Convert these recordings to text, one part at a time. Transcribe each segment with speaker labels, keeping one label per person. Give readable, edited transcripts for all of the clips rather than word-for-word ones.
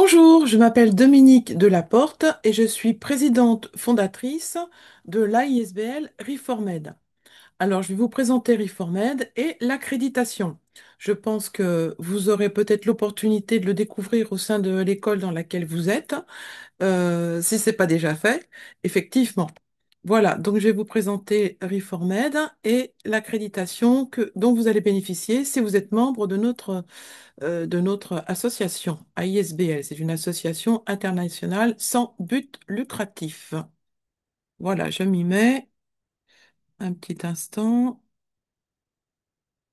Speaker 1: Bonjour, je m'appelle Dominique Delaporte et je suis présidente fondatrice de l'AISBL Reformed. Alors, je vais vous présenter Reformed et l'accréditation. Je pense que vous aurez peut-être l'opportunité de le découvrir au sein de l'école dans laquelle vous êtes, si ce n'est pas déjà fait, effectivement. Voilà, donc je vais vous présenter Reformed et l'accréditation dont vous allez bénéficier si vous êtes membre de notre association, AISBL. C'est une association internationale sans but lucratif. Voilà, je m'y mets un petit instant.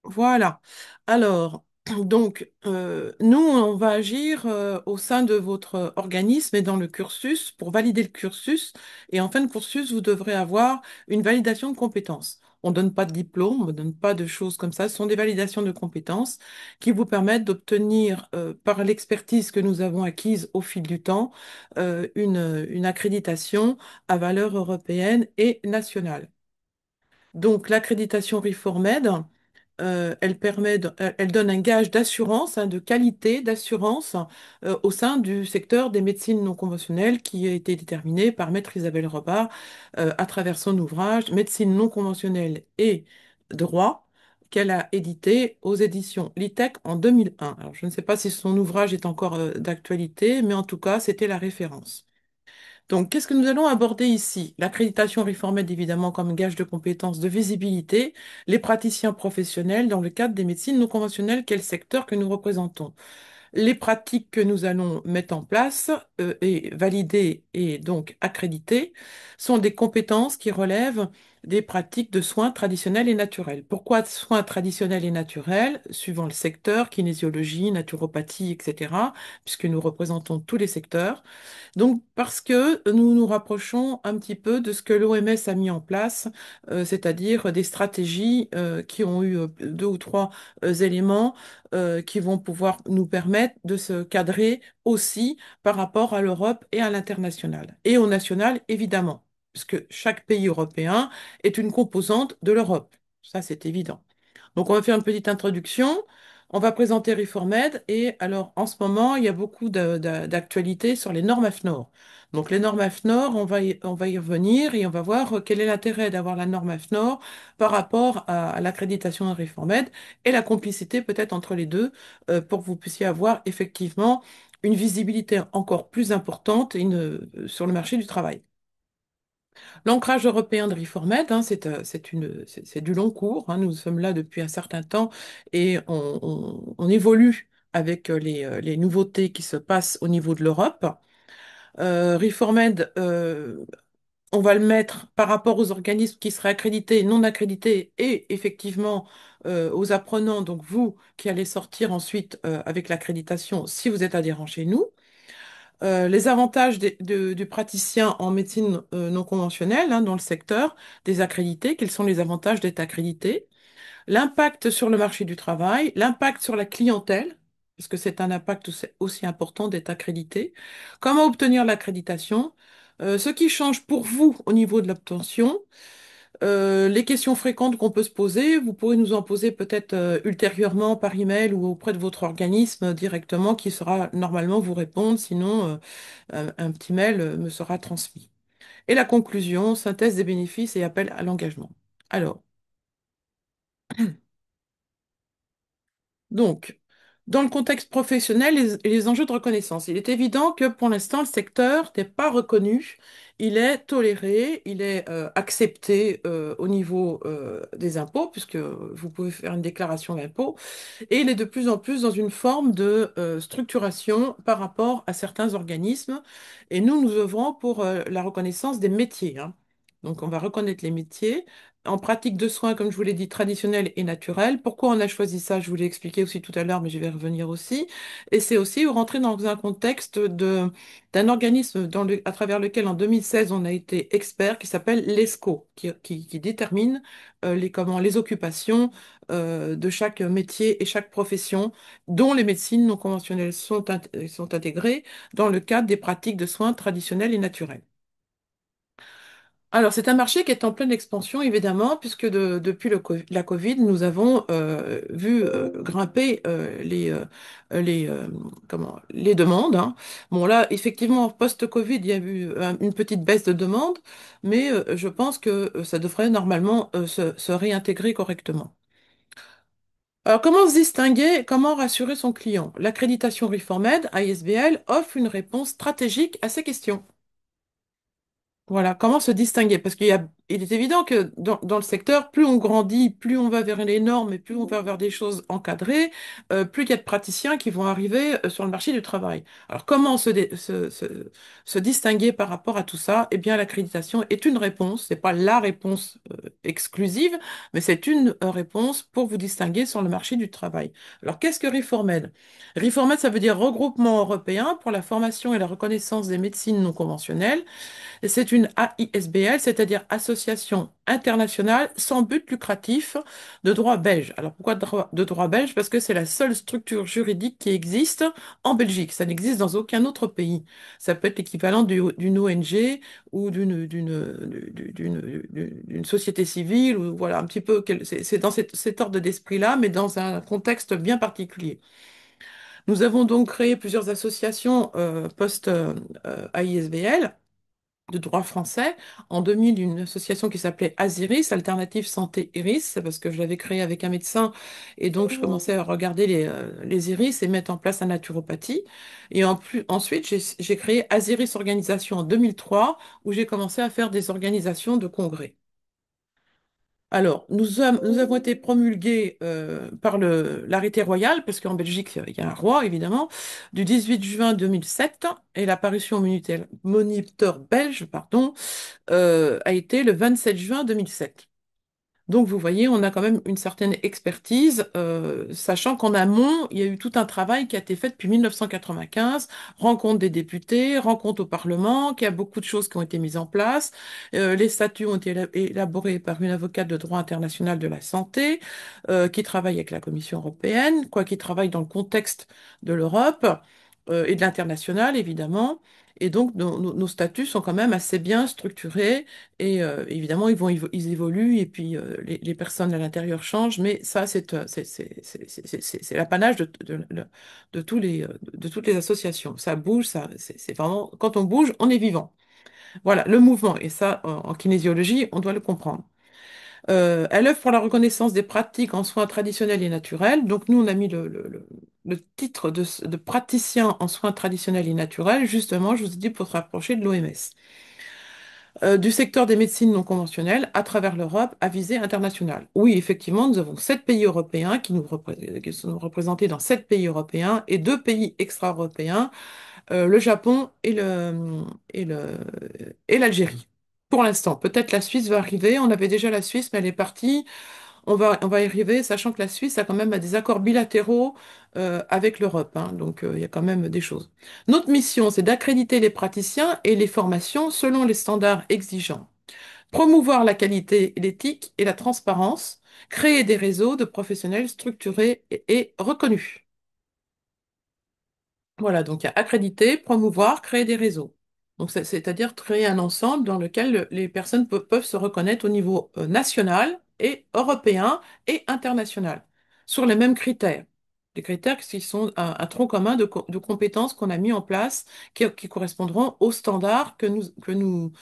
Speaker 1: Voilà. Alors, donc, nous, on va agir au sein de votre organisme et dans le cursus pour valider le cursus. Et en fin de cursus, vous devrez avoir une validation de compétences. On ne donne pas de diplôme, on ne donne pas de choses comme ça. Ce sont des validations de compétences qui vous permettent d'obtenir, par l'expertise que nous avons acquise au fil du temps, une accréditation à valeur européenne et nationale. Donc, l'accréditation Reformed, elle donne un gage d'assurance, de qualité d'assurance au sein du secteur des médecines non conventionnelles qui a été déterminé par Maître Isabelle Robard à travers son ouvrage Médecine non conventionnelle et droit qu'elle a édité aux éditions Litec en 2001. Alors, je ne sais pas si son ouvrage est encore d'actualité, mais en tout cas, c'était la référence. Donc, qu'est-ce que nous allons aborder ici? L'accréditation réformée, évidemment, comme gage de compétences, de visibilité, les praticiens professionnels dans le cadre des médecines non conventionnelles, quel secteur que nous représentons. Les pratiques que nous allons mettre en place et valider et donc accréditer sont des compétences qui relèvent des pratiques de soins traditionnels et naturels. Pourquoi soins traditionnels et naturels? Suivant le secteur, kinésiologie, naturopathie, etc., puisque nous représentons tous les secteurs. Donc, parce que nous nous rapprochons un petit peu de ce que l'OMS a mis en place, c'est-à-dire des stratégies qui ont eu deux ou trois éléments qui vont pouvoir nous permettre de se cadrer aussi par rapport à l'Europe et à l'international. Et au national, évidemment, puisque chaque pays européen est une composante de l'Europe. Ça, c'est évident. Donc, on va faire une petite introduction. On va présenter Reformed et alors en ce moment, il y a beaucoup d'actualités sur les normes AFNOR. Donc les normes AFNOR, on va y revenir et on va voir quel est l'intérêt d'avoir la norme AFNOR par rapport à l'accréditation de Reformed et la complicité peut-être entre les deux pour que vous puissiez avoir effectivement une visibilité encore plus importante sur le marché du travail. L'ancrage européen de Reformed, c'est du long cours, hein. Nous sommes là depuis un certain temps et on évolue avec les nouveautés qui se passent au niveau de l'Europe. Reformed, on va le mettre par rapport aux organismes qui seraient accrédités, non accrédités et effectivement aux apprenants, donc vous qui allez sortir ensuite avec l'accréditation si vous êtes adhérent chez nous. Les avantages du praticien en médecine non conventionnelle dans le secteur des accrédités, quels sont les avantages d'être accrédité, l'impact sur le marché du travail, l'impact sur la clientèle, parce que c'est un impact aussi important d'être accrédité, comment obtenir l'accréditation, ce qui change pour vous au niveau de l'obtention, les questions fréquentes qu'on peut se poser, vous pourrez nous en poser peut-être ultérieurement par email ou auprès de votre organisme directement qui sera normalement vous répondre, sinon un petit mail me sera transmis. Et la conclusion, synthèse des bénéfices et appel à l'engagement. Alors, donc, dans le contexte professionnel et les enjeux de reconnaissance, il est évident que pour l'instant, le secteur n'est pas reconnu, il est toléré, il est accepté au niveau des impôts, puisque vous pouvez faire une déclaration d'impôt, et il est de plus en plus dans une forme de structuration par rapport à certains organismes. Et nous œuvrons pour la reconnaissance des métiers, hein. Donc, on va reconnaître les métiers en pratique de soins, comme je vous l'ai dit, traditionnels et naturels. Pourquoi on a choisi ça? Je vous l'ai expliqué aussi tout à l'heure, mais je vais revenir aussi. Et c'est aussi rentrer dans un contexte d'un organisme à travers lequel, en 2016, on a été expert, qui s'appelle l'ESCO, qui détermine les occupations de chaque métier et chaque profession, dont les médecines non conventionnelles sont intégrées dans le cadre des pratiques de soins traditionnels et naturels. Alors, c'est un marché qui est en pleine expansion, évidemment, puisque depuis la Covid, nous avons vu grimper les demandes, hein. Bon, là, effectivement, post-Covid, il y a eu une petite baisse de demande, mais je pense que ça devrait normalement se réintégrer correctement. Alors, comment se distinguer, comment rassurer son client? L'accréditation Reformed, AISBL, offre une réponse stratégique à ces questions. Voilà, comment se distinguer? Parce il est évident que dans le secteur, plus on grandit, plus on va vers les normes et plus on va vers des choses encadrées, plus il y a de praticiens qui vont arriver sur le marché du travail. Alors, comment se distinguer par rapport à tout ça? Eh bien, l'accréditation est une réponse, c'est pas la réponse exclusive, mais c'est une réponse pour vous distinguer sur le marché du travail. Alors, qu'est-ce que Reformed? Reformed, ça veut dire Regroupement européen pour la formation et la reconnaissance des médecines non conventionnelles. C'est une AISBL, c'est-à-dire Association internationale sans but lucratif de droit belge. Alors pourquoi de droit belge? Parce que c'est la seule structure juridique qui existe en Belgique. Ça n'existe dans aucun autre pays. Ça peut être l'équivalent d'une ONG ou d'une société civile, ou voilà, un petit peu, c'est dans cet ordre d'esprit-là, mais dans un contexte bien particulier. Nous avons donc créé plusieurs associations post-AISBL de droit français. En 2000, une association qui s'appelait Asiris, Alternative Santé Iris, c'est parce que je l'avais créée avec un médecin et donc je commençais à regarder les iris et mettre en place la naturopathie. Et ensuite, j'ai créé Asiris Organisation en 2003 où j'ai commencé à faire des organisations de congrès. Alors, nous avons été promulgués par l'arrêté royal, parce qu'en Belgique, il y a un roi, évidemment, du 18 juin 2007, et la parution moniteur belge, pardon, a été le 27 juin 2007. Donc, vous voyez, on a quand même une certaine expertise, sachant qu'en amont, il y a eu tout un travail qui a été fait depuis 1995, rencontre des députés, rencontre au Parlement, qu'il y a beaucoup de choses qui ont été mises en place. Les statuts ont été élaborés par une avocate de droit international de la santé, qui travaille avec la Commission européenne, quoi, qui travaille dans le contexte de l'Europe, et de l'international, évidemment. Et donc, nos statuts sont quand même assez bien structurés et évidemment, ils évoluent et puis les personnes à l'intérieur changent, mais ça, c'est l'apanage de de toutes les associations. Ça bouge, c'est vraiment, quand on bouge, on est vivant. Voilà, le mouvement, et ça, en kinésiologie, on doit le comprendre. Elle œuvre pour la reconnaissance des pratiques en soins traditionnels et naturels. Donc, nous, on a mis le titre de praticien en soins traditionnels et naturels, justement, je vous ai dit, pour se rapprocher de l'OMS du secteur des médecines non conventionnelles à travers l'Europe à visée internationale. Oui, effectivement, nous avons 7 pays européens qui sont représentés dans 7 pays européens et 2 pays extra-européens, le Japon et l'Algérie. Pour l'instant, peut-être la Suisse va arriver. On avait déjà la Suisse, mais elle est partie. On va y arriver, sachant que la Suisse a quand même des accords bilatéraux avec l'Europe, hein. Donc il y a quand même des choses. Notre mission, c'est d'accréditer les praticiens et les formations selon les standards exigeants, promouvoir la qualité, l'éthique et la transparence, créer des réseaux de professionnels structurés et reconnus. Voilà, donc il y a accréditer, promouvoir, créer des réseaux. Donc c'est-à-dire créer un ensemble dans lequel les personnes peuvent se reconnaître au niveau national et européen et international, sur les mêmes critères. Des critères qui sont un tronc commun de compétences qu'on a mis en place, qui correspondront aux standards que nous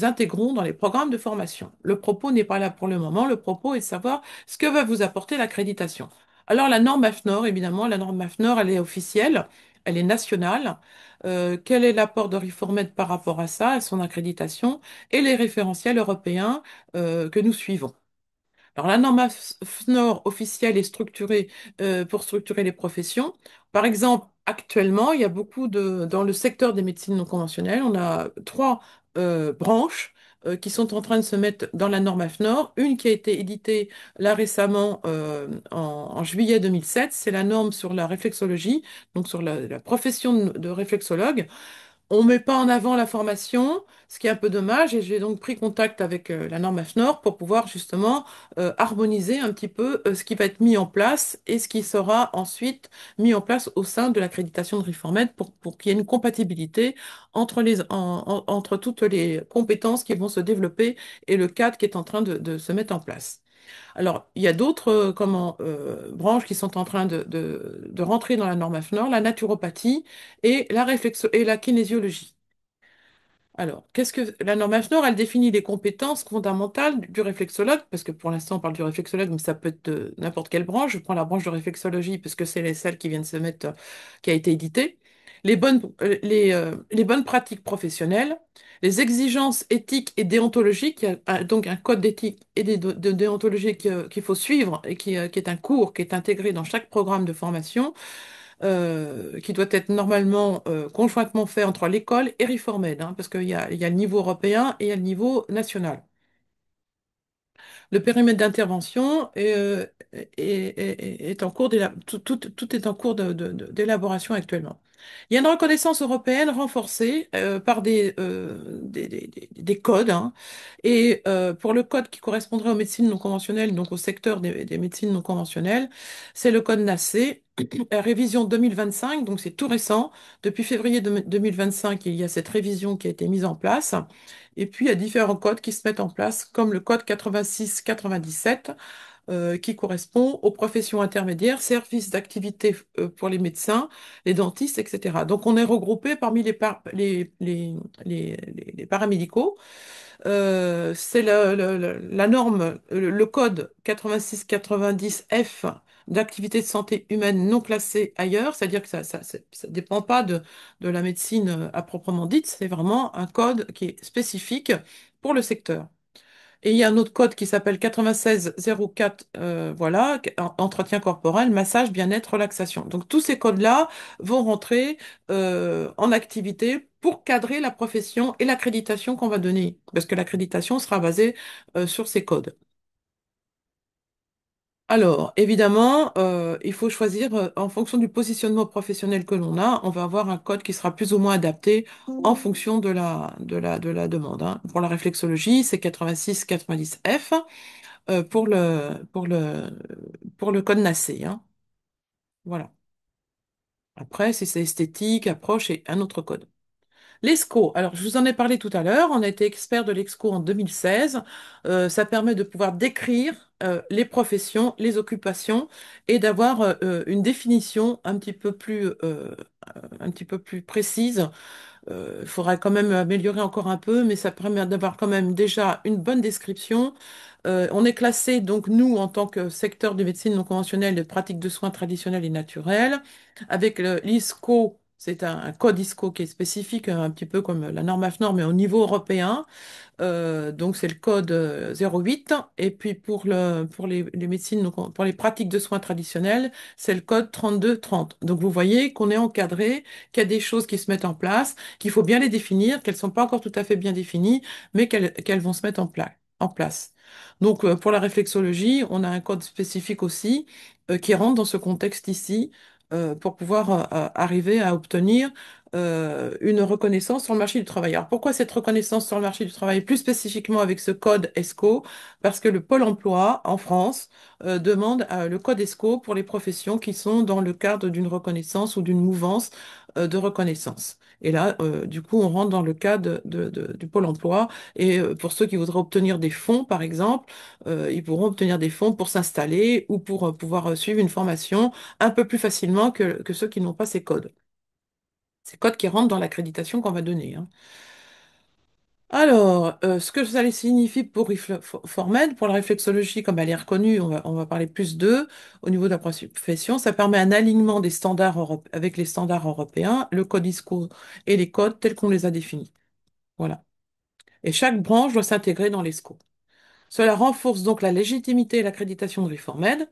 Speaker 1: intégrons dans les programmes de formation. Le propos n'est pas là pour le moment, le propos est de savoir ce que va vous apporter l'accréditation. Alors la norme AFNOR, évidemment, la norme AFNOR, elle est officielle. Elle est nationale. Quel est l'apport de Reformed par rapport à ça, à son accréditation, et les référentiels européens que nous suivons. Alors, la norme FNOR officielle est structurée pour structurer les professions. Par exemple, actuellement, il y a dans le secteur des médecines non conventionnelles, on a 3 branches qui sont en train de se mettre dans la norme AFNOR. Une qui a été éditée là récemment en juillet 2007, c'est la norme sur la réflexologie, donc sur la profession de réflexologue. On ne met pas en avant la formation, ce qui est un peu dommage, et j'ai donc pris contact avec la norme AFNOR pour pouvoir justement harmoniser un petit peu ce qui va être mis en place et ce qui sera ensuite mis en place au sein de l'accréditation de Reformed pour qu'il y ait une compatibilité entre toutes les compétences qui vont se développer et le cadre qui est en train de se mettre en place. Alors, il y a d'autres branches qui sont en train de rentrer dans la norme AFNOR, la naturopathie et et la kinésiologie. Alors, qu'est-ce que la norme AFNOR, elle définit les compétences fondamentales du réflexologue, parce que pour l'instant on parle du réflexologue, mais ça peut être de n'importe quelle branche. Je prends la branche de réflexologie parce que celle qui vient de se mettre, qui a été éditée. Les bonnes pratiques professionnelles, les exigences éthiques et déontologiques, il y a donc un code d'éthique et de déontologie qu'il faut suivre et qui est un cours qui est intégré dans chaque programme de formation qui doit être normalement conjointement fait entre l'école et Reformed, hein, parce qu'il y a le niveau européen et il y a le niveau national. Le périmètre d'intervention est en cours tout est en cours d'élaboration actuellement. Il y a une reconnaissance européenne renforcée par des codes, hein. Et pour le code qui correspondrait aux médecines non conventionnelles, donc au secteur des médecines non conventionnelles, c'est le code NACE, révision 2025, donc c'est tout récent. Depuis février 2025, il y a cette révision qui a été mise en place. Et puis, il y a différents codes qui se mettent en place, comme le code 86-97, qui correspond aux professions intermédiaires, services d'activité pour les médecins, les dentistes, etc. Donc, on est regroupé parmi les paramédicaux. C'est la norme, le code 86-90F d'activité de santé humaine non classée ailleurs, c'est-à-dire que ça dépend pas de la médecine à proprement dite, c'est vraiment un code qui est spécifique pour le secteur. Et il y a un autre code qui s'appelle 9604, voilà, entretien corporel, massage, bien-être, relaxation. Donc tous ces codes-là vont rentrer en activité pour cadrer la profession et l'accréditation qu'on va donner, parce que l'accréditation sera basée sur ces codes. Alors, évidemment, il faut choisir en fonction du positionnement professionnel que l'on a, on va avoir un code qui sera plus ou moins adapté en fonction de la demande, hein. Pour la réflexologie, c'est 86-90F. Pour pour le code NACE, hein. Voilà. Après, si c'est esthétique, approche, et un autre code. L'ESCO, alors je vous en ai parlé tout à l'heure, on a été expert de l'ESCO en 2016. Ça permet de pouvoir décrire les professions, les occupations et d'avoir une définition un petit peu plus précise. Il faudra quand même améliorer encore un peu, mais ça permet d'avoir quand même déjà une bonne description. On est classé, donc nous, en tant que secteur de médecine non conventionnelle, de pratique de soins traditionnels et naturels, avec l'ISCO, c'est un code ISCO qui est spécifique, un petit peu comme la norme AFNOR, mais au niveau européen. Donc c'est le code 08. Et puis pour les médecines, pour les pratiques de soins traditionnels, c'est le code 3230. Donc vous voyez qu'on est encadré, qu'il y a des choses qui se mettent en place, qu'il faut bien les définir, qu'elles ne sont pas encore tout à fait bien définies, mais qu'elles vont se mettre en place. Donc pour la réflexologie, on a un code spécifique aussi qui rentre dans ce contexte ici pour pouvoir arriver à obtenir une reconnaissance sur le marché du travail. Alors pourquoi cette reconnaissance sur le marché du travail, plus spécifiquement avec ce code ESCO? Parce que le Pôle emploi en France demande le code ESCO pour les professions qui sont dans le cadre d'une reconnaissance ou d'une mouvance de reconnaissance. Et là, du coup, on rentre dans le cadre du Pôle emploi. Et pour ceux qui voudraient obtenir des fonds, par exemple, ils pourront obtenir des fonds pour s'installer ou pour pouvoir suivre une formation un peu plus facilement que ceux qui n'ont pas ces codes. Ces codes qui rentrent dans l'accréditation qu'on va donner, hein. Alors, ce que ça signifie pour Formed, pour la réflexologie, comme elle est reconnue, on va parler plus d'eux au niveau de la profession. Ça permet un alignement des standards avec les standards européens, le code ISCO et les codes tels qu'on les a définis. Voilà. Et chaque branche doit s'intégrer dans l'ESCO. Cela renforce donc la légitimité et l'accréditation de Reformed,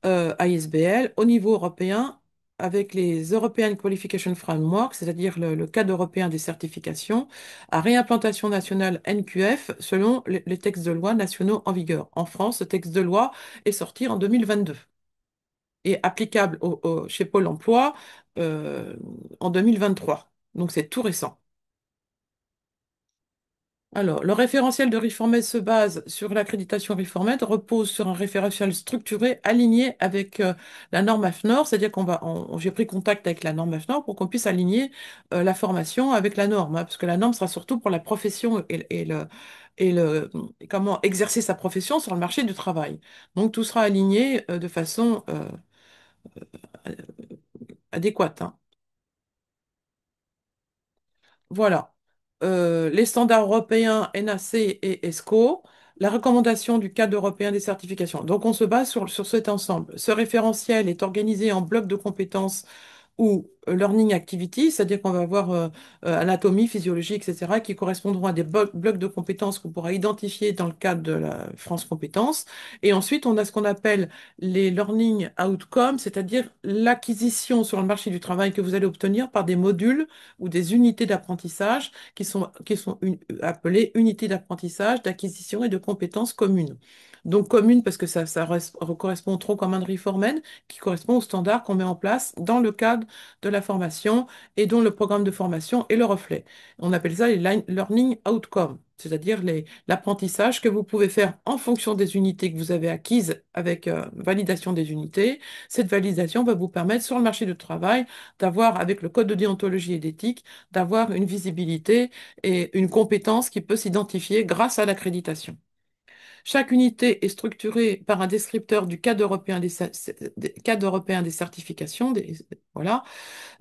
Speaker 1: AISBL, au niveau européen, avec les European Qualification Framework, c'est-à-dire le cadre européen des certifications, à réimplantation nationale NQF, selon les textes de loi nationaux en vigueur. En France, ce texte de loi est sorti en 2022 et applicable chez Pôle emploi en 2023. Donc c'est tout récent. Alors, le référentiel de Reformed se base sur l'accréditation Reformed, repose sur un référentiel structuré aligné avec la norme AFNOR, c'est-à-dire j'ai pris contact avec la norme AFNOR pour qu'on puisse aligner la formation avec la norme, hein, parce que la norme sera surtout pour la profession et comment exercer sa profession sur le marché du travail. Donc, tout sera aligné de façon adéquate, hein. Voilà. Les standards européens NAC et ESCO, la recommandation du cadre européen des certifications. Donc, on se base sur cet ensemble. Ce référentiel est organisé en blocs de compétences ou learning activity, c'est-à-dire qu'on va avoir anatomie, physiologie, etc., qui correspondront à des blocs de compétences qu'on pourra identifier dans le cadre de la France Compétences. Et ensuite, on a ce qu'on appelle les learning outcomes, c'est-à-dire l'acquisition sur le marché du travail que vous allez obtenir par des modules ou des unités d'apprentissage qui sont appelées unités d'apprentissage, d'acquisition et de compétences communes. Donc communes parce que ça correspond trop comme un reformen qui correspond aux standards qu'on met en place dans le cadre de la formation et dont le programme de formation est le reflet. On appelle ça les learning outcomes, c'est-à-dire l'apprentissage que vous pouvez faire en fonction des unités que vous avez acquises avec validation des unités. Cette validation va vous permettre sur le marché du travail d'avoir, avec le code de déontologie et d'éthique, d'avoir une visibilité et une compétence qui peut s'identifier grâce à l'accréditation. Chaque unité est structurée par un descripteur du cadre européen cadre européen des certifications. Voilà.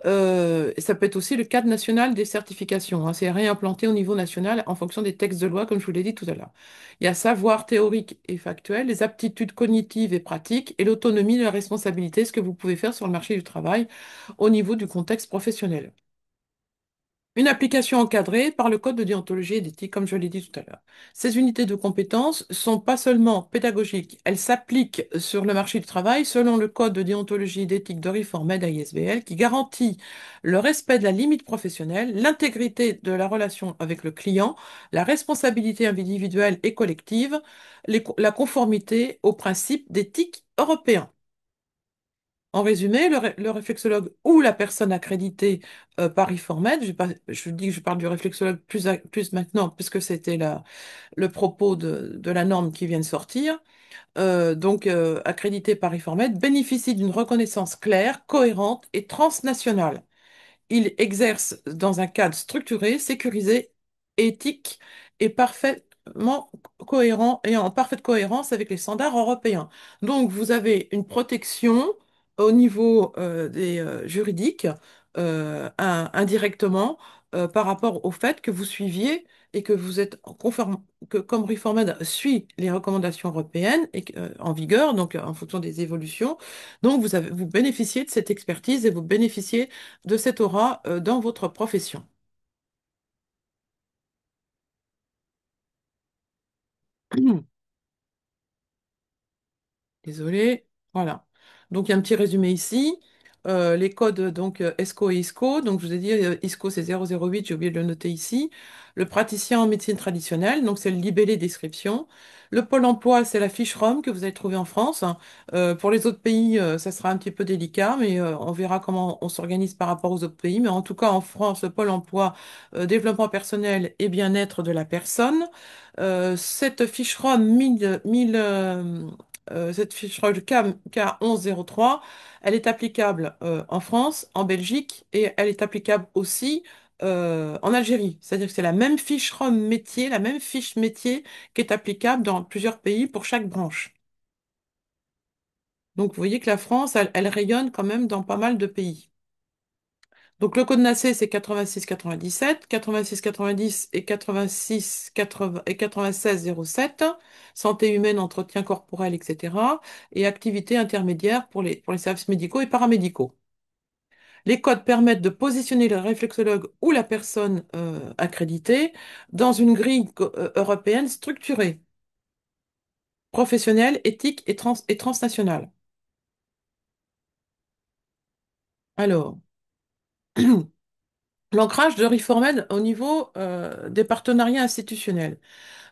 Speaker 1: Et ça peut être aussi le cadre national des certifications, hein. C'est réimplanté au niveau national en fonction des textes de loi, comme je vous l'ai dit tout à l'heure. Il y a savoir théorique et factuel, les aptitudes cognitives et pratiques, et l'autonomie de la responsabilité, ce que vous pouvez faire sur le marché du travail au niveau du contexte professionnel. Une application encadrée par le code de déontologie et d'éthique, comme je l'ai dit tout à l'heure. Ces unités de compétences sont pas seulement pédagogiques, elles s'appliquent sur le marché du travail selon le code de déontologie et d'éthique de Reformed AISBL qui garantit le respect de la limite professionnelle, l'intégrité de la relation avec le client, la responsabilité individuelle et collective, la conformité aux principes d'éthique européens. En résumé, le réflexologue ou la personne accréditée par IFORMED, je dis que je parle du réflexologue plus maintenant, puisque c'était le propos de la norme qui vient de sortir, accrédité par IFORMED, bénéficie d'une reconnaissance claire, cohérente et transnationale. Il exerce dans un cadre structuré, sécurisé, éthique et parfaitement cohérent et en parfaite cohérence avec les standards européens. Donc, vous avez une protection au niveau des juridiques indirectement par rapport au fait que vous suiviez et que vous êtes conforme, que comme Reformed suit les recommandations européennes en vigueur, donc en fonction des évolutions, donc vous bénéficiez de cette expertise et vous bénéficiez de cette aura dans votre profession. Désolée. Voilà. Donc, il y a un petit résumé ici. Les codes, donc, ESCO et ISCO. Donc, je vous ai dit, ISCO, c'est 008, j'ai oublié de le noter ici. Le praticien en médecine traditionnelle, donc, c'est le libellé description. Le pôle emploi, c'est la fiche ROM que vous allez trouver en France. Pour les autres pays, ça sera un petit peu délicat, mais on verra comment on s'organise par rapport aux autres pays. Mais en tout cas, en France, le pôle emploi, développement personnel et bien-être de la personne. Cette fiche ROM 1000, cette fiche K1103, elle est applicable en France, en Belgique et elle est applicable aussi en Algérie. C'est-à-dire que c'est la même fiche ROM métier, la même fiche métier qui est applicable dans plusieurs pays pour chaque branche. Donc vous voyez que la France, elle rayonne quand même dans pas mal de pays. Donc le code NACE, c'est 86-97, 86-90 et 86-80 et 96-07, santé humaine, entretien corporel, etc. Et activités intermédiaires pour les services médicaux et paramédicaux. Les codes permettent de positionner le réflexologue ou la personne accréditée dans une grille européenne structurée, professionnelle, éthique et transnationale. Alors, l'ancrage de Reformed au niveau des partenariats institutionnels.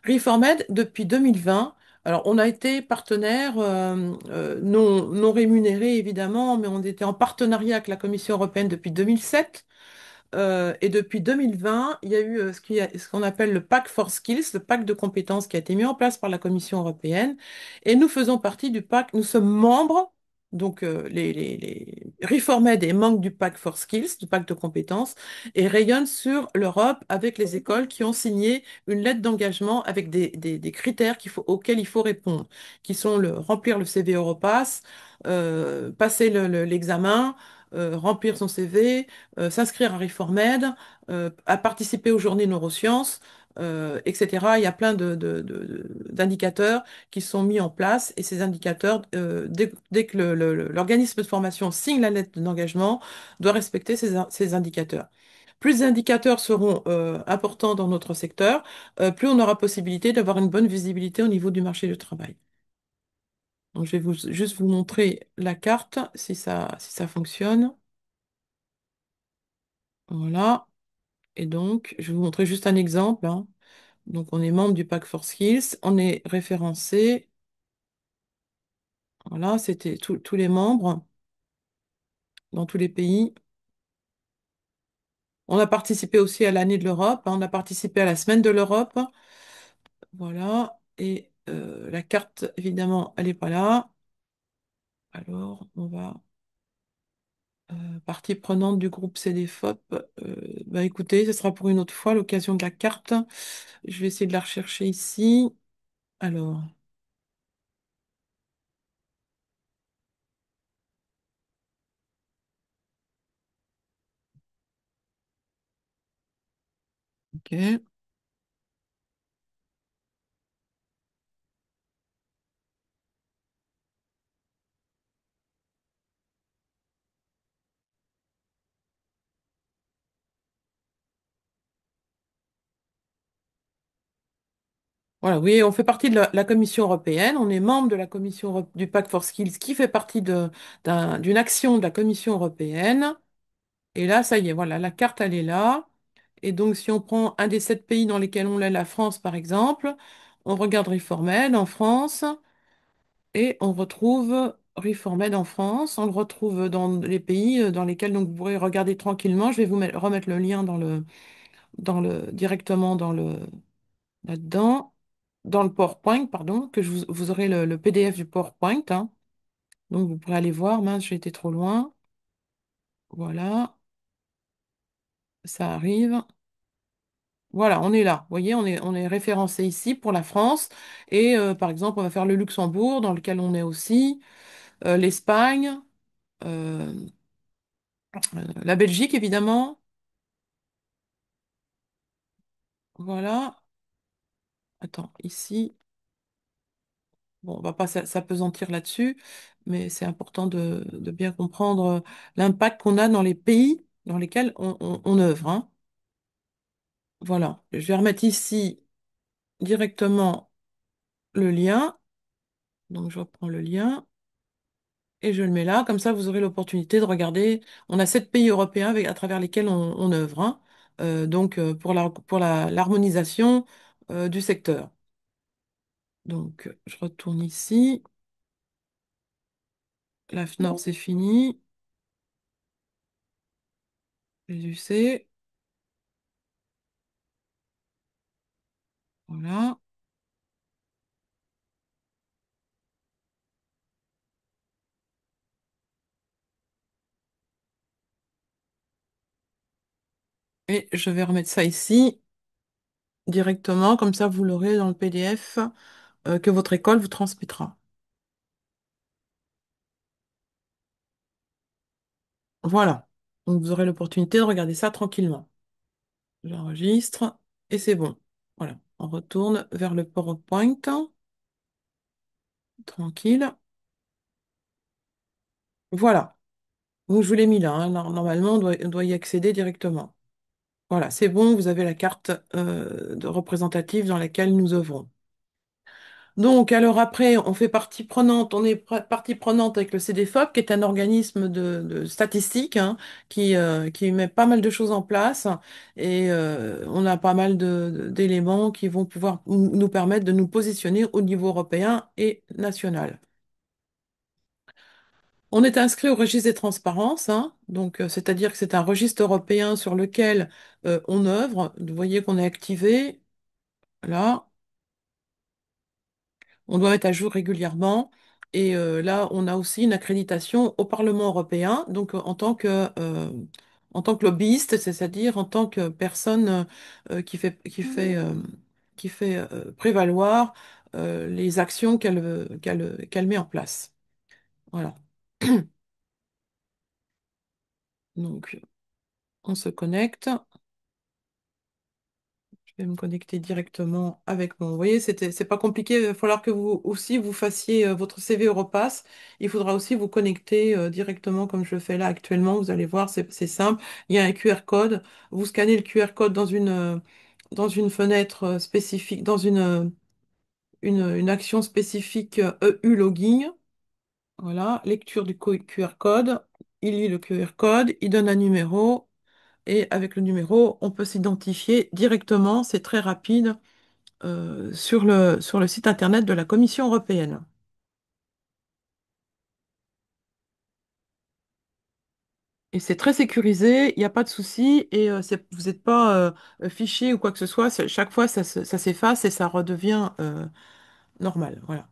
Speaker 1: Reformed, depuis 2020, alors on a été partenaire non rémunéré évidemment, mais on était en partenariat avec la Commission européenne depuis 2007. Et depuis 2020, il y a eu ce qu'on appelle le Pact for Skills, le pacte de compétences qui a été mis en place par la Commission européenne. Et nous faisons partie du pacte, nous sommes membres, donc les Reformed est membre du Pact for Skills, du pacte de compétences, et rayonne sur l'Europe avec les écoles qui ont signé une lettre d'engagement avec des critères auxquels il faut répondre, qui sont remplir le CV Europass, passer l'examen, remplir son CV, s'inscrire à Reformed, à participer aux journées neurosciences, etc. Il y a plein d'indicateurs qui sont mis en place et ces indicateurs, dès que l'organisme de formation signe la lettre d'engagement, doit respecter ces indicateurs. Plus les indicateurs seront importants dans notre secteur, plus on aura possibilité d'avoir une bonne visibilité au niveau du marché du travail. Donc, je vais juste vous montrer la carte si ça fonctionne. Voilà. Et donc, je vais vous montrer juste un exemple, hein. Donc, on est membre du Pack for Skills, on est référencé. Voilà, c'était tous les membres dans tous les pays. On a participé aussi à l'année de l'Europe, hein. On a participé à la semaine de l'Europe. Voilà. Et la carte, évidemment, elle n'est pas là. Alors, on va partie prenante du groupe CDFOP. Bah, écoutez, ce sera pour une autre fois l'occasion de la carte. Je vais essayer de la rechercher ici. Alors, ok. Voilà, oui, on fait partie de la Commission européenne, on est membre de la du Pact for Skills qui fait partie d'une action de la Commission européenne. Et là, ça y est, voilà, la carte, elle est là. Et donc, si on prend un des 7 pays dans lesquels on est, la France par exemple, on regarde Reformed en France et on retrouve Reformed en France. On le retrouve dans les pays dans lesquels donc, vous pourrez regarder tranquillement. Je vais remettre le lien directement là-dedans, dans le PowerPoint, pardon, vous aurez le PDF du PowerPoint, hein. Donc, vous pourrez aller voir. Mince, j'ai été trop loin. Voilà, ça arrive. Voilà, on est là. Vous voyez, on est référencé ici pour la France. Et par exemple, on va faire le Luxembourg, dans lequel on est aussi, l'Espagne, euh, la Belgique, évidemment. Voilà. Attends, ici, bon, on va pas s'apesantir là-dessus, mais c'est important de bien comprendre l'impact qu'on a dans les pays dans lesquels on œuvre, hein. Voilà. Je vais remettre ici directement le lien. Donc, je reprends le lien. Et je le mets là, comme ça vous aurez l'opportunité de regarder. On a 7 pays européens à travers lesquels on œuvre, hein. Donc l'harmonisation du secteur. Donc je retourne ici. La FNOR c'est fini. Les UC. Voilà. Et je vais remettre ça ici directement, comme ça vous l'aurez dans le PDF que votre école vous transmettra. Voilà. Donc vous aurez l'opportunité de regarder ça tranquillement. J'enregistre et c'est bon. Voilà. On retourne vers le PowerPoint. Tranquille. Voilà. Donc, je vous l'ai mis là, hein. Normalement, on doit y accéder directement. Voilà, c'est bon, vous avez la carte représentative dans laquelle nous œuvrons. Donc, alors après, on fait partie prenante, on est partie prenante avec le CDFOP, qui est un organisme de statistique, hein, qui met pas mal de choses en place et on a pas mal d'éléments qui vont pouvoir nous permettre de nous positionner au niveau européen et national. On est inscrit au registre des transparences, hein, donc c'est-à-dire que c'est un registre européen sur lequel on œuvre. Vous voyez qu'on est activé. Là, on doit être à jour régulièrement. Et là, on a aussi une accréditation au Parlement européen, donc en tant que lobbyiste, c'est-à-dire en tant que personne qui fait prévaloir les actions qu'elle met en place. Voilà. Donc, on se connecte. Je vais me connecter directement avec mon. Vous voyez, c'est pas compliqué. Il va falloir que vous aussi vous fassiez votre CV Europass. Il faudra aussi vous connecter directement comme je le fais là actuellement. Vous allez voir, c'est simple. Il y a un QR code. Vous scannez le QR code dans une fenêtre spécifique, dans une action spécifique EU login. Voilà, lecture du QR code. Il lit le QR code, il donne un numéro. Et avec le numéro, on peut s'identifier directement. C'est très rapide sur le site internet de la Commission européenne. Et c'est très sécurisé, il n'y a pas de souci, et vous n'êtes pas fiché ou quoi que ce soit. Chaque fois, ça s'efface et ça redevient normal. Voilà.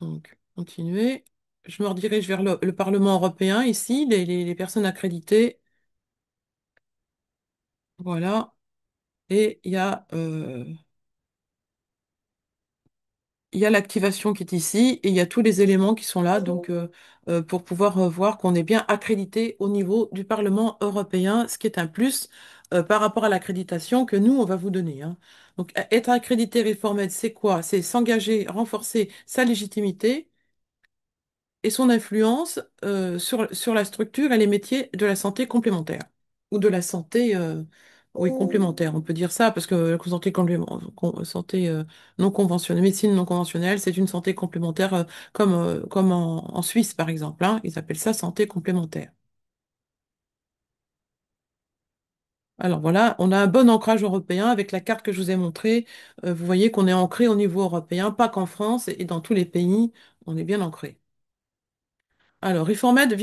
Speaker 1: Donc, continuez. Je me redirige vers le Parlement européen ici, les personnes accréditées. Voilà. Et il y a l'activation qui est ici et il y a tous les éléments qui sont là donc pour pouvoir voir qu'on est bien accrédité au niveau du Parlement européen, ce qui est un plus par rapport à l'accréditation que nous, on va vous donner, hein. Donc être accrédité Reformed, c'est quoi? C'est s'engager, renforcer sa légitimité et son influence sur la structure et les métiers de la santé complémentaire ou de la santé oui, complémentaire, on peut dire ça, parce que la santé, santé non conventionnelle, médecine non conventionnelle, c'est une santé complémentaire comme en Suisse, par exemple, hein, ils appellent ça santé complémentaire. Alors voilà, on a un bon ancrage européen avec la carte que je vous ai montrée. Vous voyez qu'on est ancré au niveau européen, pas qu'en France et dans tous les pays, on est bien ancré. Alors, Reformed,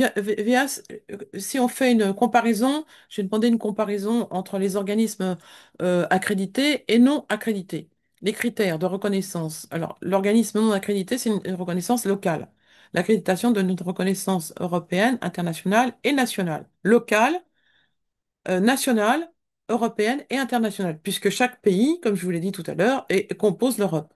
Speaker 1: si on fait une comparaison, j'ai demandé une comparaison entre les organismes accrédités et non accrédités. Les critères de reconnaissance. Alors, l'organisme non accrédité, c'est une reconnaissance locale. L'accréditation donne une reconnaissance européenne, internationale et nationale. Locale, nationale, européenne et internationale, puisque chaque pays, comme je vous l'ai dit tout à l'heure, compose l'Europe.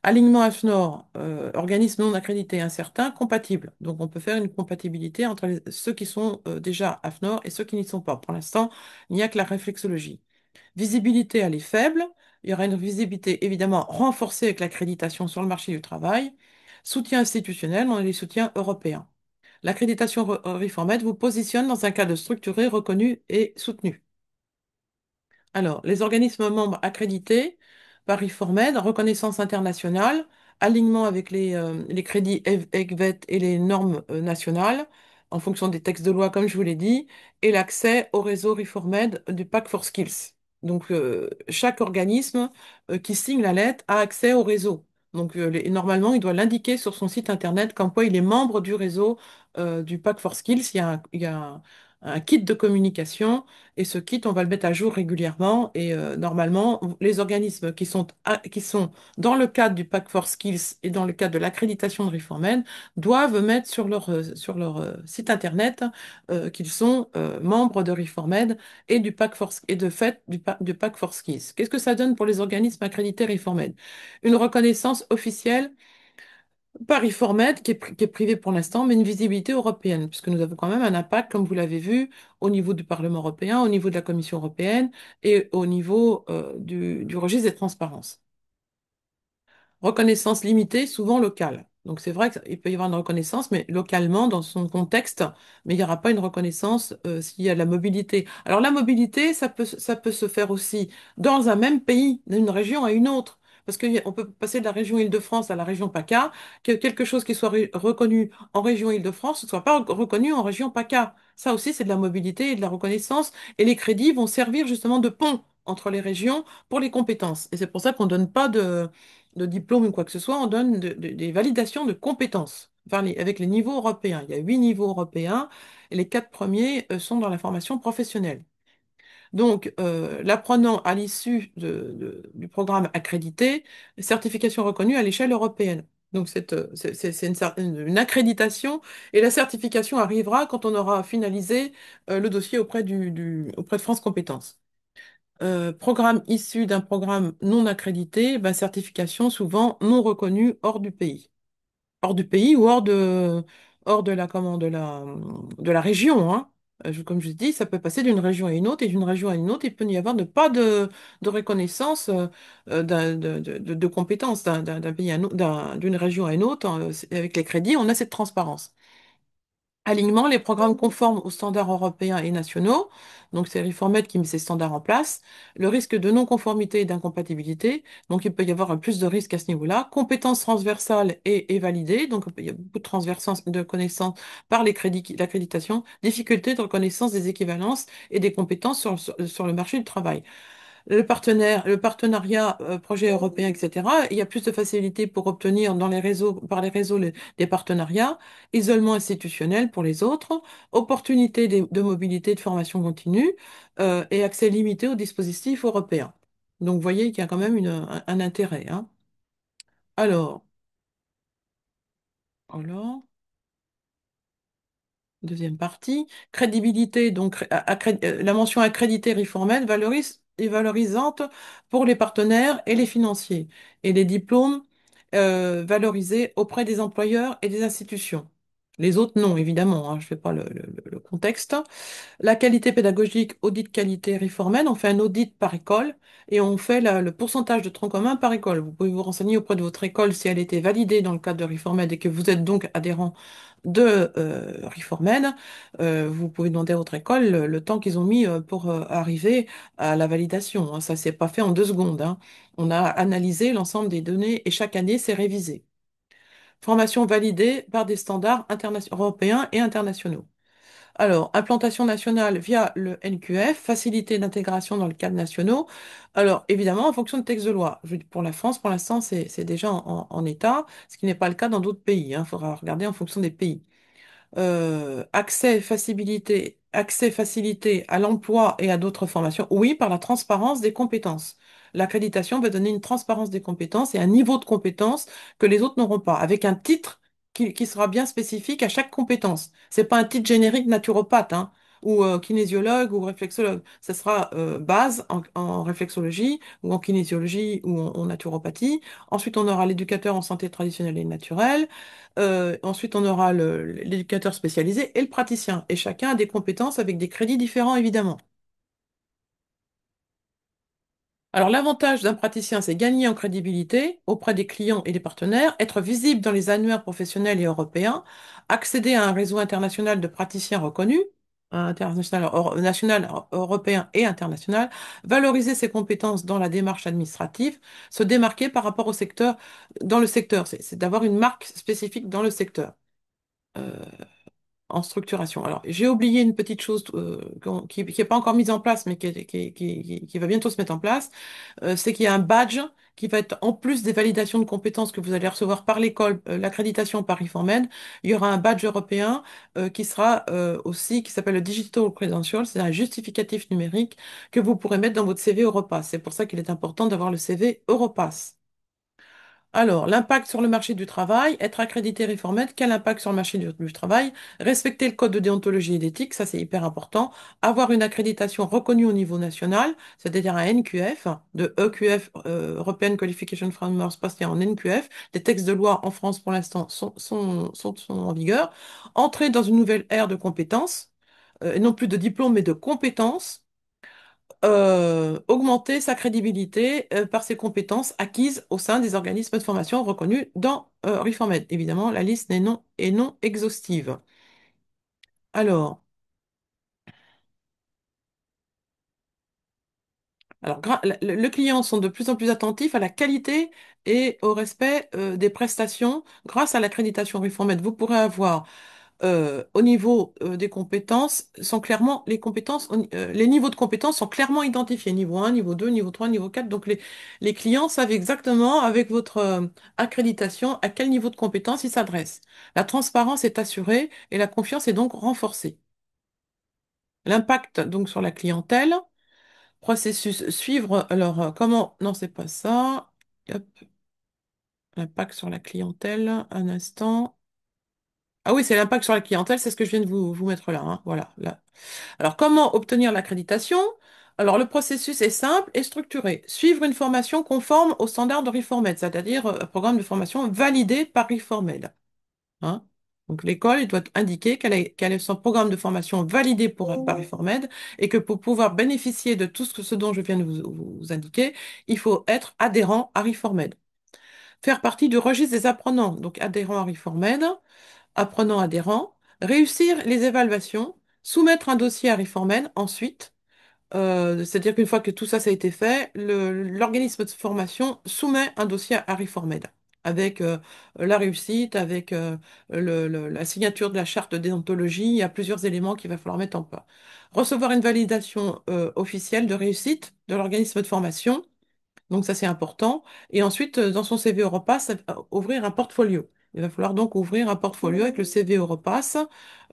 Speaker 1: Alignement AFNOR, organisme non accrédité incertain, compatible. Donc on peut faire une compatibilité entre ceux qui sont déjà AFNOR et ceux qui n'y sont pas. Pour l'instant, il n'y a que la réflexologie. Visibilité, elle est faible. Il y aura une visibilité évidemment renforcée avec l'accréditation sur le marché du travail. Soutien institutionnel, on a les soutiens européens. L'accréditation Reformed vous positionne dans un cadre structuré, reconnu et soutenu. Alors, les organismes membres accrédités par IFORMED, reconnaissance internationale, alignement avec les crédits ECVET et les normes nationales, en fonction des textes de loi, comme je vous l'ai dit, et l'accès au réseau ReFormed du Pack for Skills. Donc, chaque organisme qui signe la lettre a accès au réseau. Donc, normalement, il doit l'indiquer sur son site internet comme quoi il est membre du réseau du Pack for Skills. Il y a un kit de communication et ce kit, on va le mettre à jour régulièrement. Et normalement, les organismes qui sont dans le cadre du Pack for Skills et dans le cadre de l'accréditation de Reformed doivent mettre sur leur site internet qu'ils sont membres de Reformed et du Pack for, et de fait du Pack for Skills. Qu'est-ce que ça donne pour les organismes accrédités Reformed? Une reconnaissance officielle Paris Formed, qui est privé pour l'instant, mais une visibilité européenne, puisque nous avons quand même un impact, comme vous l'avez vu, au niveau du Parlement européen, au niveau de la Commission européenne et au niveau du registre des transparences. Reconnaissance limitée, souvent locale. Donc c'est vrai qu'il peut y avoir une reconnaissance, mais localement, dans son contexte, mais il n'y aura pas une reconnaissance s'il y a de la mobilité. Alors la mobilité, ça peut se faire aussi dans un même pays, d'une région à une autre. Parce qu'on peut passer de la région Île-de-France à la région PACA, que quelque chose qui soit reconnu en région Île-de-France ne soit pas reconnu en région PACA. Ça aussi, c'est de la mobilité et de la reconnaissance, et les crédits vont servir justement de pont entre les régions pour les compétences. Et c'est pour ça qu'on ne donne pas de diplôme ou quoi que ce soit, on donne des validations de compétences avec les niveaux européens. Il y a 8 niveaux européens et les 4 premiers sont dans la formation professionnelle. Donc, l'apprenant à l'issue du programme accrédité, certification reconnue à l'échelle européenne. Donc, c'est une accréditation et la certification arrivera quand on aura finalisé le dossier auprès de France Compétences. Programme issu d'un programme non accrédité, ben, certification souvent non reconnue hors du pays ou hors de de la région, hein. Comme je dis, ça peut passer d'une région à une autre, et d'une région à une autre, il peut n'y avoir pas de reconnaissance de compétences d'un pays à d'une région à une autre. Avec les crédits, on a cette transparence. Alignement, les programmes conformes aux standards européens et nationaux, donc c'est Reformed qui met ces standards en place, le risque de non-conformité et d'incompatibilité, donc il peut y avoir un plus de risque à ce niveau-là, compétences transversales et validées, donc il y a beaucoup de transversance de connaissances par les crédits, l'accréditation, difficulté de reconnaissance des équivalences et des compétences sur le marché du travail. Le partenariat, projet européen, etc. Il y a plus de facilité pour obtenir par les réseaux des partenariats, isolement institutionnel pour les autres, opportunité de mobilité de formation continue, et accès limité aux dispositifs européens. Donc, vous voyez qu'il y a quand même un intérêt, hein. Alors, voilà. Deuxième partie, crédibilité, donc la mention accrédité Reformed est valorisante pour les partenaires et les financiers, et les diplômes valorisés auprès des employeurs et des institutions. Les autres, non, évidemment, hein, je ne fais pas le contexte. La qualité pédagogique, audit qualité Reformed, on fait un audit par école et on fait le pourcentage de troncs communs par école. Vous pouvez vous renseigner auprès de votre école si elle était validée dans le cadre de Reformed et que vous êtes donc adhérent de Reformed. Vous pouvez demander à votre école le temps qu'ils ont mis pour arriver à la validation, hein. Ça s'est pas fait en 2 secondes, hein. On a analysé l'ensemble des données et chaque année, c'est révisé. Formation validée par des standards européens et internationaux. Alors, implantation nationale via le NQF, facilité d'intégration dans le cadre national. Alors, évidemment, en fonction de texte de loi. Pour la France, pour l'instant, c'est déjà en état, ce qui n'est pas le cas dans d'autres pays, hein. Il faudra regarder en fonction des pays. Accès facilité à l'emploi et à d'autres formations. Oui, par la transparence des compétences. L'accréditation va donner une transparence des compétences et un niveau de compétences que les autres n'auront pas, avec un titre qui sera bien spécifique à chaque compétence. C'est pas un titre générique naturopathe, hein, ou kinésiologue ou réflexologue. Ce sera base en réflexologie ou en kinésiologie ou en naturopathie. Ensuite, on aura l'éducateur en santé traditionnelle et naturelle. Ensuite, on aura l'éducateur spécialisé et le praticien. Et chacun a des compétences avec des crédits différents, évidemment. Alors, l'avantage d'un praticien, c'est gagner en crédibilité auprès des clients et des partenaires, être visible dans les annuaires professionnels et européens, accéder à un réseau international de praticiens reconnus, national, européen et international, valoriser ses compétences dans la démarche administrative, se démarquer par rapport au secteur, dans le secteur. C'est d'avoir une marque spécifique dans le secteur. Euh, en structuration. Alors, j'ai oublié une petite chose qui n'est pas encore mise en place, mais qui va bientôt se mettre en place, c'est qu'il y a un badge qui va être, en plus des validations de compétences que vous allez recevoir par l'école, l'accréditation Paris Med, il y aura un badge européen qui sera aussi, qui s'appelle le Digital Credential, c'est un justificatif numérique que vous pourrez mettre dans votre CV Europass. C'est pour ça qu'il est important d'avoir le CV Europass. Alors, l'impact sur le marché du travail, être accrédité Reformed, quel impact sur le marché du travail? Respecter le code de déontologie et d'éthique, ça c'est hyper important. Avoir une accréditation reconnue au niveau national, c'est-à-dire un NQF, de EQF, European Qualification Framework, passer en NQF. Les textes de loi en France pour l'instant sont en vigueur. Entrer dans une nouvelle ère de compétences, et non plus de diplôme, mais de compétences, augmenter sa crédibilité par ses compétences acquises au sein des organismes de formation reconnus dans Reformed. Évidemment, la liste est non exhaustive. Alors, le client sont de plus en plus attentifs à la qualité et au respect des prestations grâce à l'accréditation Reformed. Vous pourrez avoir au niveau des compétences sont clairement, les niveaux de compétences sont clairement identifiés. Niveau 1, niveau 2, niveau 3, niveau 4. Donc les clients savent exactement avec votre accréditation à quel niveau de compétence ils s'adressent. La transparence est assurée et la confiance est donc renforcée. L'impact donc sur la clientèle, processus suivre. Alors comment? Non, c'est pas ça. Hop, l'impact sur la clientèle, un instant. Ah oui, c'est l'impact sur la clientèle, c'est ce que je viens de vous mettre là, hein. Voilà, là. Alors, comment obtenir l'accréditation? Alors, le processus est simple et structuré. Suivre une formation conforme aux standards de Reformed, c'est-à-dire un programme de formation validé par Reformed, hein. Donc, l'école elle doit indiquer quel est son programme de formation validé par Reformed et que pour pouvoir bénéficier de tout ce dont je viens de vous indiquer, il faut être adhérent à Reformed. Faire partie du registre des apprenants, donc adhérent à Reformed, apprenant adhérent, réussir les évaluations, soumettre un dossier à Reformen ensuite, c'est-à-dire qu'une fois que tout ça, ça a été fait, l'organisme de formation soumet un dossier à Reformed avec la réussite, avec la signature de la charte de déontologie, il y a plusieurs éléments qu'il va falloir mettre en place. Recevoir une validation officielle de réussite de l'organisme de formation, donc ça c'est important. Et ensuite, dans son CV Europass, ouvrir un portfolio. Il va falloir donc ouvrir un portfolio avec le CV Europass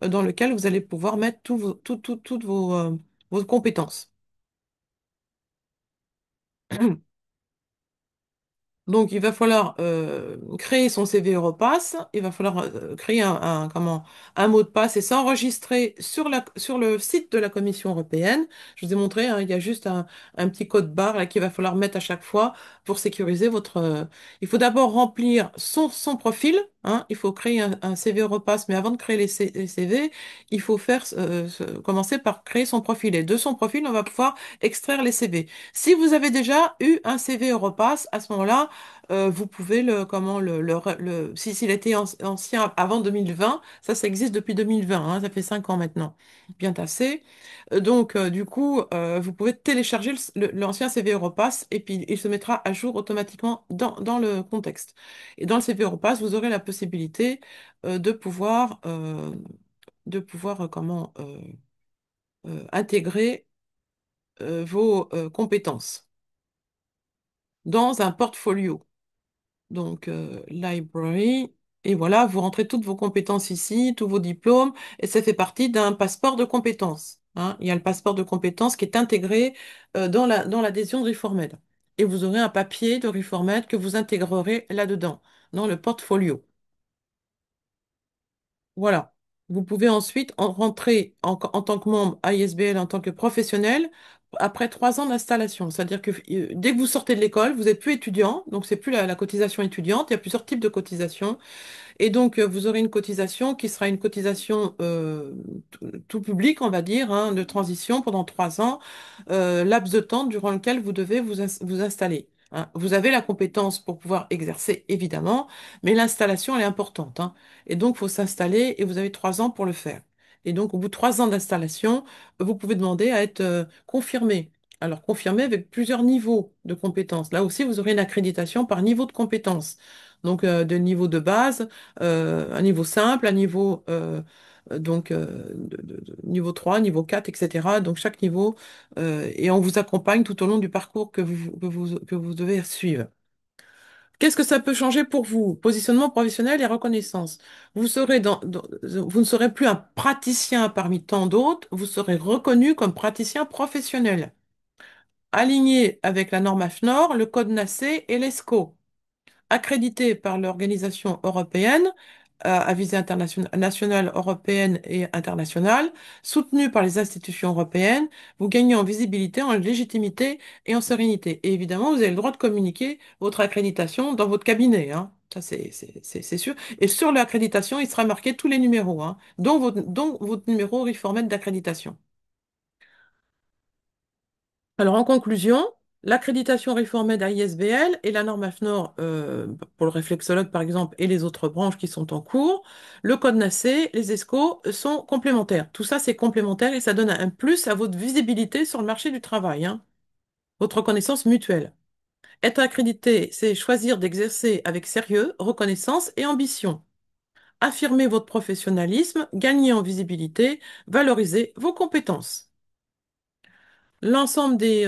Speaker 1: dans lequel vous allez pouvoir mettre toutes vos compétences. Donc, il va falloir créer son CV Europass, il va falloir créer un mot de passe et s'enregistrer sur le site de la Commission européenne. Je vous ai montré, hein, il y a juste un petit code barre là, qu'il va falloir mettre à chaque fois pour sécuriser il faut d'abord remplir son profil, hein, il faut créer un CV Europass, mais avant de créer les CV, il faut commencer par créer son profil. Et de son profil, on va pouvoir extraire les CV. Si vous avez déjà eu un CV Europass, à ce moment-là, vous pouvez s'il était ancien avant 2020, ça existe depuis 2020, hein, ça fait 5 ans maintenant, bien tassé. Donc, du coup, vous pouvez télécharger l'ancien CV Europass et puis il se mettra à jour automatiquement dans le contexte. Et dans le CV Europass, vous aurez la possibilité de pouvoir intégrer vos compétences dans un portfolio. Donc, library. Et voilà, vous rentrez toutes vos compétences ici, tous vos diplômes, et ça fait partie d'un passeport de compétences, hein. Il y a le passeport de compétences qui est intégré dans l'adhésion de Reformed. Et vous aurez un papier de Reformed que vous intégrerez là-dedans, dans le portfolio. Voilà. Vous pouvez ensuite rentrer en tant que membre à ISBL en tant que professionnel après 3 ans d'installation. C'est-à-dire que dès que vous sortez de l'école, vous n'êtes plus étudiant, donc c'est plus la cotisation étudiante. Il y a plusieurs types de cotisations. Et donc, vous aurez une cotisation qui sera une cotisation tout public, on va dire, hein, de transition pendant 3 ans, laps de temps durant lequel vous devez vous installer, hein. Vous avez la compétence pour pouvoir exercer, évidemment, mais l'installation, elle est importante, hein. Et donc, il faut s'installer et vous avez 3 ans pour le faire. Et donc, au bout de 3 ans d'installation, vous pouvez demander à être confirmé. Alors, confirmé avec plusieurs niveaux de compétences. Là aussi, vous aurez une accréditation par niveau de compétence. Donc, de niveau de base, un niveau simple, un niveau, niveau 3, niveau 4, etc. Donc, chaque niveau, et on vous accompagne tout au long du parcours que vous devez suivre. Qu'est-ce que ça peut changer pour vous? Positionnement professionnel et reconnaissance. Vous ne serez plus un praticien parmi tant d'autres, vous serez reconnu comme praticien professionnel, aligné avec la norme AFNOR, le code NACE et l'ESCO, accrédité par l'organisation européenne à visée nationale, européenne et internationale, soutenu par les institutions européennes, vous gagnez en visibilité, en légitimité et en sérénité. Et évidemment, vous avez le droit de communiquer votre accréditation dans votre cabinet, hein. Ça, c'est sûr. Et sur l'accréditation, il sera marqué tous les numéros, hein, dont votre numéro Reformed d'accréditation. Alors, en conclusion, l'accréditation réformée d'ISBL et la norme AFNOR pour le réflexologue, par exemple, et les autres branches qui sont en cours, le code NACE, les ESCO sont complémentaires. Tout ça, c'est complémentaire et ça donne un plus à votre visibilité sur le marché du travail, hein, votre reconnaissance mutuelle. Être accrédité, c'est choisir d'exercer avec sérieux, reconnaissance et ambition. affirmer votre professionnalisme, gagner en visibilité, valoriser vos compétences. L'ensemble des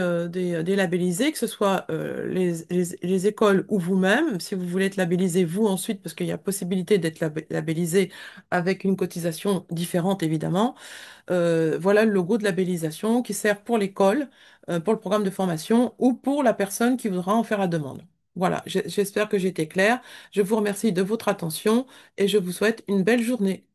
Speaker 1: labellisés, que ce soit les écoles ou vous-même, si vous voulez être labellisé vous ensuite, parce qu'il y a possibilité d'être labellisé avec une cotisation différente évidemment, voilà le logo de labellisation qui sert pour l'école, pour le programme de formation ou pour la personne qui voudra en faire la demande. Voilà, j'espère que j'ai été claire. Je vous remercie de votre attention et je vous souhaite une belle journée.